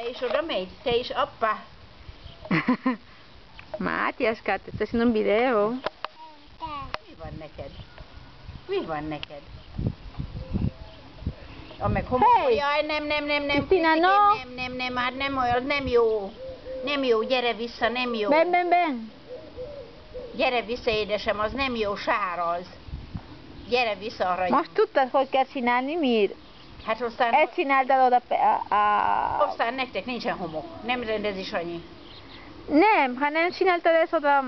Te is oda megy? Te is, appa! Mátyáska, te estás haciendo un video. Mi van neked? Mi van neked? Meg homok... Hey! Jaj, nem, Krisztina, no! nem, hát nem olyan, nem jó. Nem jó, gyere vissza, nem jó. Ben. Gyere vissza, édesem, az nem jó, sár az. Gyere vissza arra. Most tudtad, hogy kell csinálni, Mir? Hát aztán... Ezt csináldad oda Aztán nektek nincsen homok. Nem rendezi Sanyi. Nem, ha nem csináltad ezt oda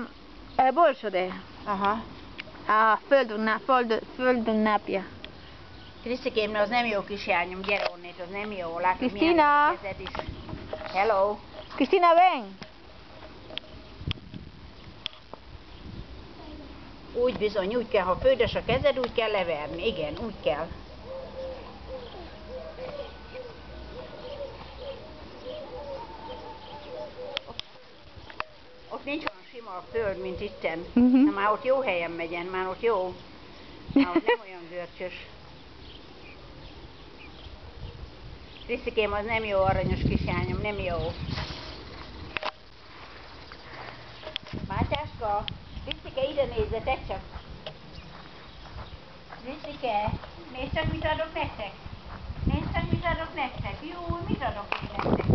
Borsode. Aha. A földön napja. Krisztikém, az nem jó kisjányom, gyere onnét, az nem jó. Látod, Krisztina! milyen a kezed is. Hello! Krisztina, ven! Úgy bizony, úgy kell, ha földes a kezed, úgy kell leverni. Igen, úgy kell. Ott nincs olyan sima a föld, mint itten. Na, már ott jó helyen megyen, már ott jó. Már ott nem olyan görcsös. Krisztikém, az nem jó, aranyos kislányom, nem jó. Mátyáska, Krisztike, ide nézzetek csak. Krisztike, nézd csak, mit adok nektek. Nézd csak, mit adok nektek. Jó, mit adok én nektek.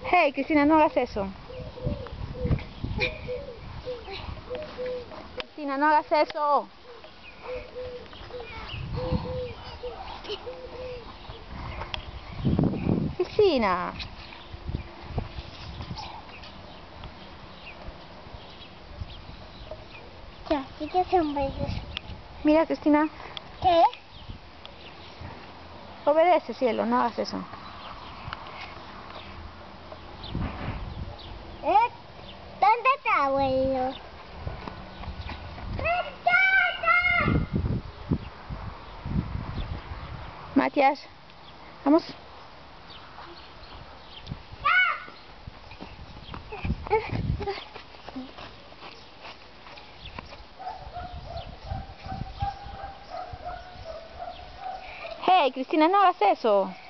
Hey, Cristina, no hagas eso. Cristina, no hagas eso. Cristina. Ya, sí que son besos. Mira, Cristina. ¿Qué? Obedece, cielo, no hagas eso. ¿Dónde está, abuelo? Matías, vamos. Hey, Cristina, no hagas eso.